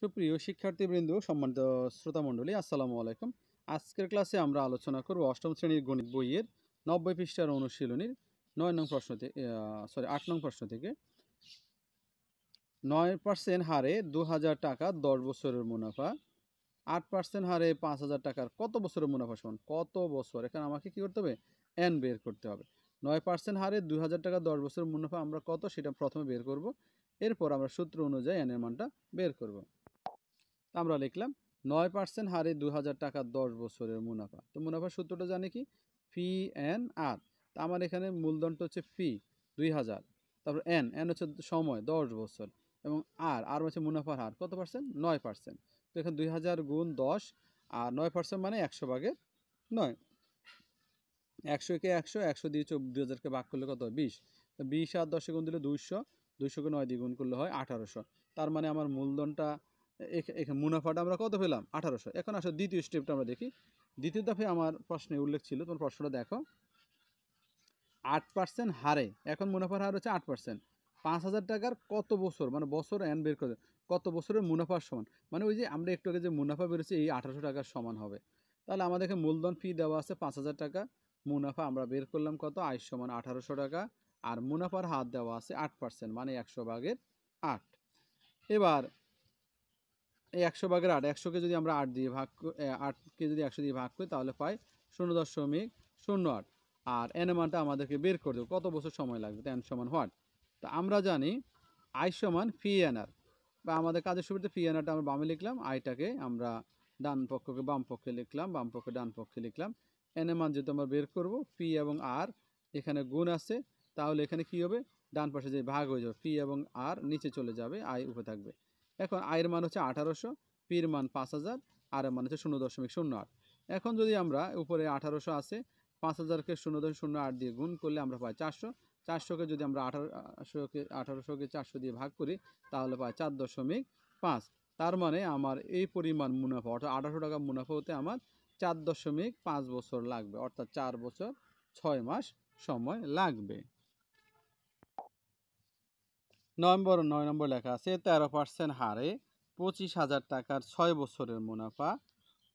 সুপ্রিয় শিক্ষার্থীবৃন্দ, সম্মানিত শ্রোতামণ্ডলী, আসসালামু আলাইকুম। আজকের ক্লাসে আমরা আলোচনা করব অষ্টম শ্রেণীর গণিত বইয়ের 90 পৃষ্ঠার অনুশীলনীর 9 নং প্রশ্ন থেকে 8 নং প্রশ্ন থেকে 9% হারে 2000 টাকা 10 বছরের মুনাফা, 8% হারে 5000 টাকার কত বছরের মুনাফা সমান? কত বছর? এখানে আমাকে কি করতে হবে? n বের করতে হবে। 9% হারে 2000 টাকা 10 বছরের মুনাফা আমরা কত, সেটা প্রথমে বের করব। এরপর আমরা সূত্র অনুযায়ী n এর মানটা বের করব। আমরা লিখলাম 9% হারে 2000 টাকা 10 বছরের মুনাফা। তো মুনাফার সূত্রটা জানি কি? ফি এন আর। তা আমার এখানে মূলধনটা হচ্ছে ফি 2000, তারপর এন হচ্ছে সময় 10 বছর, এবং আর হচ্ছে মুনাফার হার কত পার্সেন্ট? 9%। তো এখানে 2000 গুণ 10 আর 9% মানে 100 ভাগের 9। 100 কে 100, 100 দিয়ে 2000কে ভাগ করলে কত হয়? 20। 20 আর 10 গুণ দিলে 200, 200 কে 9 দিয়ে গুণ করলে হয় 1800। তার মানে আমার মূলধনটা এখানে মুনাফাটা আমরা কত পেলাম? 1800। এখন আসলে দ্বিতীয় স্টেপটা আমরা দেখি। দ্বিতীয় ধাপে আমার প্রশ্নে উল্লেখ ছিল, তোমার প্রশ্নটা দেখো। 8% হারে, এখন মুনাফার হার হচ্ছে 8%, 5000 টাকার কত বছর, মানে বছর এন বের করে কত বছরের মুনাফার সমান, মানে ওই যে আমরা একটু আগে যে মুনাফা বেরোচ্ছে এই 1800 টাকার সমান হবে। তাহলে আমাদেরকে মূলধন ফি দেওয়া আছে 5000 টাকা, মুনাফা আমরা বের করলাম কত? আয় সমান 1800 টাকা, আর মুনাফার হার দেওয়া আছে 8%, মানে 100 ভাগের 8। এবার এই 100 ভাগের 8, 100কে যদি আমরা 8 দিয়ে ভাগ 8কে যদি 100 দিয়ে ভাগ করি তাহলে পাই 0.08। আর এন এর মানটা আমাদেরকে বের করে দেবো, কত বছর সময় লাগবে, এন সমান হোয়াট। তা আমরা জানি আই সমান ফি এনআর, বা আমাদের কাজের সুবিধা ফি এনআরটা আমরা বামে লিখলাম, আইটাকে আমরা ডান পক্ষকে বাম পক্ষে লিখলাম, বাম পক্ষে ডান পক্ষে লিখলাম। এন এর মান যেহেতু আমরা বের করব, ফি এবং আর এখানে গুণ আছে, তাহলে এখানে কি হবে? ডান পাশে যে ভাগ হয়ে যাবে, ফি এবং আর নিচে চলে যাবে, আই উপরে থাকবে। এখন আয়ের মান হচ্ছে 1800, পির মান 5000, আর এর মান হচ্ছে 0.08। এখন যদি আমরা উপরে 1800 আছে, 5000কে 0.08 দিয়ে গুণ করলে আমরা পাই 400। 400কে যদি আমরা 1800কে 400 দিয়ে ভাগ করি তাহলে পাই 4.5। তার মানে আমার এই পরিমাণ মুনাফা, অর্থাৎ 1800 টাকা মুনাফা হতে আমার 4.5 বছর লাগবে, অর্থাৎ 4 বছর 6 মাস সময় লাগবে। 9 নম্বর লেখা আছে 13% হারে 25,000 টাকার 6 বছরের মুনাফা,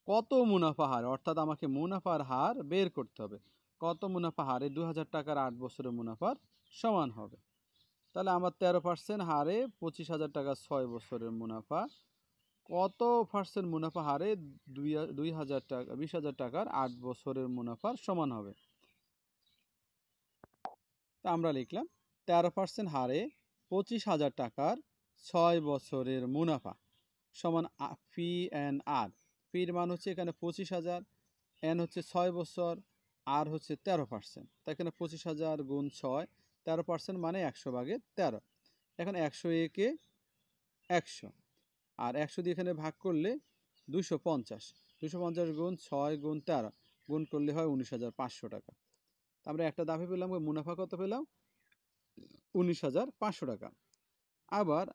কত মুনাফা হার, অর্থাৎ আমাকে মুনাফার হার বের করতে হবে। কত মুনাফা হারে 2000 টাকার 8 বছরের মুনাফার সমান হবে। তাহলে আমার 13% হারে 25,000 টাকার 6 বছরের মুনাফা, কত পার্সেন্ট মুনাফা হারে 2000 টাকা 20,000 টাকার 8 বছরের মুনাফার সমান হবে। তা আমরা লিখলাম 13% হারে 25,000 টাকার 6 বছরের মুনাফা সমান ফি এন আর। ফির মান হচ্ছে এখানে 25,000, এন হচ্ছে 6 বছর, আর হচ্ছে 13%। তাই এখানে 25,000 গুণ 6, 13% মানে 100 ভাগের 13। এখন 100 একে 100, আর 100 দিয়ে এখানে ভাগ করলে 250, 250 গুণ 6 গুণ 13 গুণ করলে হয় 19,500 টাকা। আমরা একটা দাফে পেলাম, মুনাফা কত পেলাম? 19,500 টাকা। আবার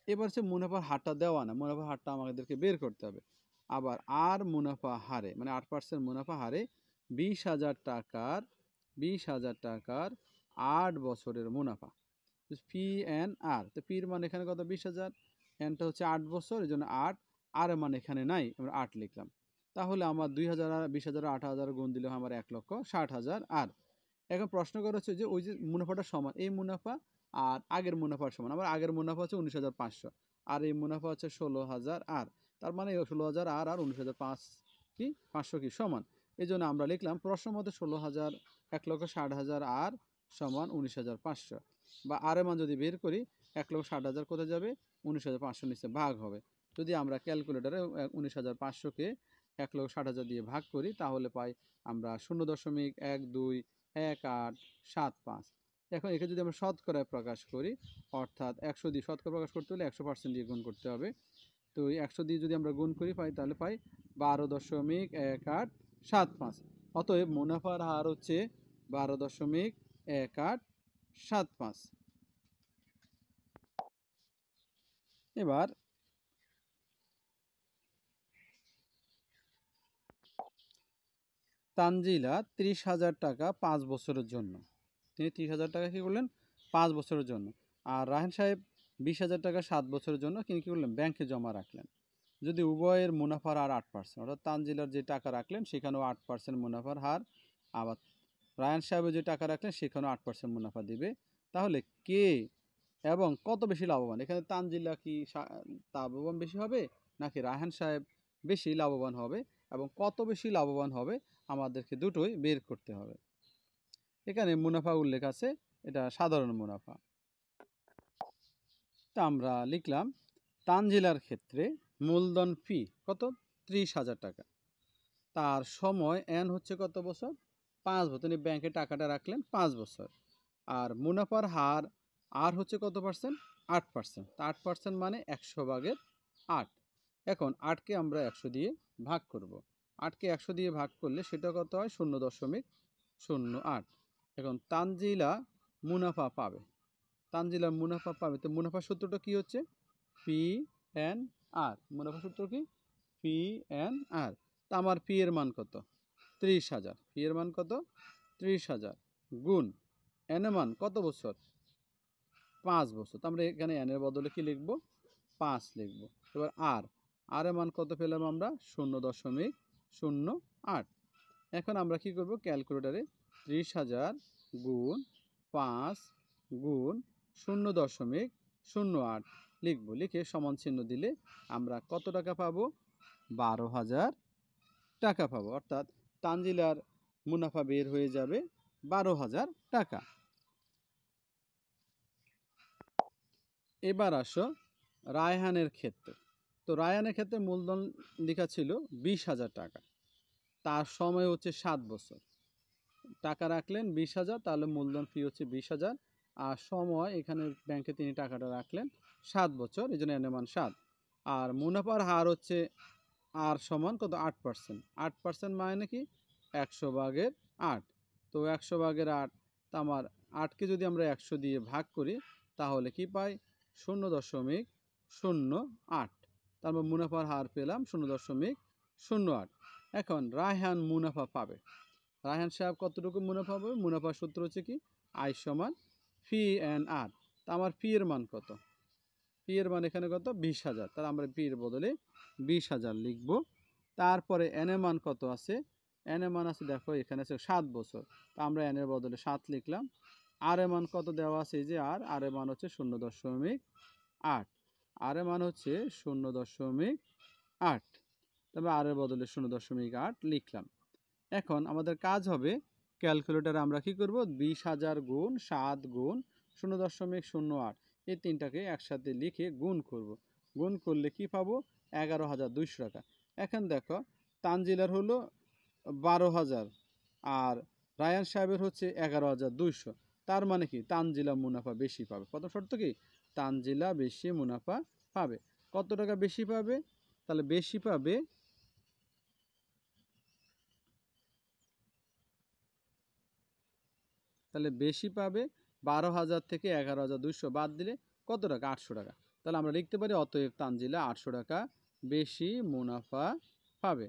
এবার হচ্ছে মুনাফার হারটা দেওয়া না, মুনাফার হারটা আমাদেরকে বের করতে হবে। আবার আর মুনাফা হারে, মানে 8% মুনাফা হারে 20,000 টাকার 8 বছরের মুনাফা, পি এন আর। তো পির মান এখানে কত? 20,000, এনটা হচ্ছে 8 বছর, এই জন্য 8, আর মান এখানে নাই, আমরা 8 লিখলাম। তাহলে আমার 2000 আর 20,000 8,000 গুণ দিলে আমার 1,60,000 আর। এখন প্রশ্ন করা হচ্ছে যে ওই যে মুনাফাটা সমান, এই মুনাফা আর আগের মুনাফার সমান। আমার আগের মুনাফা হচ্ছে 19,500, আর এই মুনাফা হচ্ছে 16,000 আর। তার মানে 16,000 আর 19,500 কি সমান। এই জন্য আমরা লিখলাম প্রশ্ন মতে 16,000 1,60,000 আর সমান 19,500, বা আর এর মান যদি বের করি 1,60,000 কোথায় যাবে? 19,500 নিচে ভাগ হবে। যদি আমরা ক্যালকুলেটারে 19,500কে 1,60,000 দিয়ে ভাগ করি তাহলে পাই আমরা 0.121875। এখন একে যদি আমরা শতকরায় প্রকাশ করি, অর্থাৎ 100 দিয়ে শতকরা প্রকাশ করতে হলে 100% দিয়ে গুণ করতে হবে। তো 100 দিয়ে যদি আমরা গুণ করি পাই তাহলে পাই 12.1875। অতএব মুনাফার হার হচ্ছে 12.1875। এবার তানজিলা 30,000 টাকা 5 বছরের জন্য, তিনি 30,000 টাকা কী করলেন? 5 বছরের জন্য। আর রাহেন সাহেব 20,000 টাকা 7 বছরের জন্য কি করলেন, ব্যাংকে জমা রাখলেন। যদি উভয়ের মুনাফার হার 8%, অর্থাৎ তানজিলার যে টাকা রাখলেন সেখানেও 8% মুনাফার হার, আবার রায়ান সাহেবের যে টাকা রাখলেন সেখানেও 8% মুনাফা দিবে। তাহলে কে এবং কত বেশি লাভবান? এখানে তানজিলা কি লাভবান বেশি হবে নাকি রায়হান সাহেব বেশি লাভবান হবে, এবং কত বেশি লাভবান হবে আমাদেরকে দুটোই বের করতে হবে। এখানে মুনাফা উল্লেখ আছে, এটা সাধারণ মুনাফা। তা আমরা লিখলাম তানজিলার ক্ষেত্রে মূলধন ফি কত, 30,000 টাকা। তার সময় এন হচ্ছে কত বছর, 5 বছর। তিনি ব্যাংকে টাকাটা রাখলেন 5 বছর। আর মুনাফার হার আর হচ্ছে কত পার্সেন্ট, 8%। 8% মানে 100/8। এখন 8কে আমরা 100 দিয়ে ভাগ করব। 8কে 100 দিয়ে ভাগ করলে সেটা কত হয়, 0.08। এখন তানজিলা মুনাফা পাবে, তানজিলা মুনাফা পাবে। তো মুনাফার সূত্রটা কি হচ্ছে, পি এন আর। মুনাফার সূত্র কি, পি এন আর। তা আমার পি এর মান কত, 30,000। পি এর মান কত, 30,000 গুণ এন এর মান কত বছর, 5 বছর। তো আমরা এখানে এন এর বদলে কি লিখব, 5 লিখব। এবার আর এর মান কত পেলাম আমরা, 0.08। এখন আমরা কি করব, ক্যালকুলেটারে 30,000 গুণ 5 গুণ 0.08 লিখব। লিখে সমান চিহ্ন দিলে আমরা কত টাকা পাবো, 12,000 টাকা পাবো। অর্থাৎ তানজিলার মুনাফা বের হয়ে যাবে 12,000 টাকা। এবার আসো রায়হানের ক্ষেত্রে। তো রায়হানের ক্ষেত্রে মূলধন লেখা ছিল 20,000 টাকা। তার সময় হচ্ছে 7 বছর। টাকা রাখলেন 20,000, তাহলে মূলধন ফি হচ্ছে 20,000। আর সময় এখানে ব্যাংকে তিনি টাকাটা রাখলেন 7 বছর, এই জন্য এর মান 7। আর মুনাফার হার হচ্ছে আর সমান কত, 8%। 8% মানে কি, 100/8। তো 100/8, তা আমার 8কে যদি আমরা 100 দিয়ে ভাগ করি তাহলে কি পাই, 0.08। তারপর মুনাফার হার পেলাম 0.08। এখন রায়হান মুনাফা পাবে। রায়হান সাহেব কতটুকু মুনাফা পাবে, মুনাফার সূত্র হচ্ছে কি, আই সমান ফি এন আর। তা আমার ফি এর মান কত, পি এর মান এখানে কত, 20,000। তাহলে আমরা পি এর বদলে 20,000 লিখব। তারপরে এন এর মান কত আছে, এন এর মান আছে দেখো এখানে আছে 7 বছর। তা আমরা এন এর বদলে 7 লিখলাম। আর এর মান কত দেওয়া আছে, এই যে আর এর মান হচ্ছে 0.8। আর এর মান হচ্ছে 0.8। তবে আর এর বদলে 0.8 লিখলাম। এখন আমাদের কাজ হবে, ক্যালকুলেটারে আমরা কি করব, 20,000 গুণ 7 গুণ 0.08, এই তিনটাকে একসাথে লিখে গুণ করব। গুণ করলে কি পাবো, 11,200 টাকা। এখন দেখো তানজিলার হলো 12,000 আর রায়ান সাহেবের হচ্ছে 11,200। তার মানে কি, তানজিলা মুনাফা বেশি পাবে। প্রথম শর্ত কি, তানজিলা বেশি মুনাফা পাবে। কত টাকা বেশি পাবে, তাহলে বেশি পাবে, তাহলে বেশি পাবে 12,000 থেকে 11,200 বাদ দিলে কত টাকা, 800 টাকা। তাহলে আমরা লিখতে পারি অতএব তানজিলা 800 টাকা বেশি মুনাফা পাবে।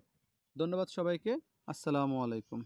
ধন্যবাদ সবাইকে, আসসালামু আলাইকুম।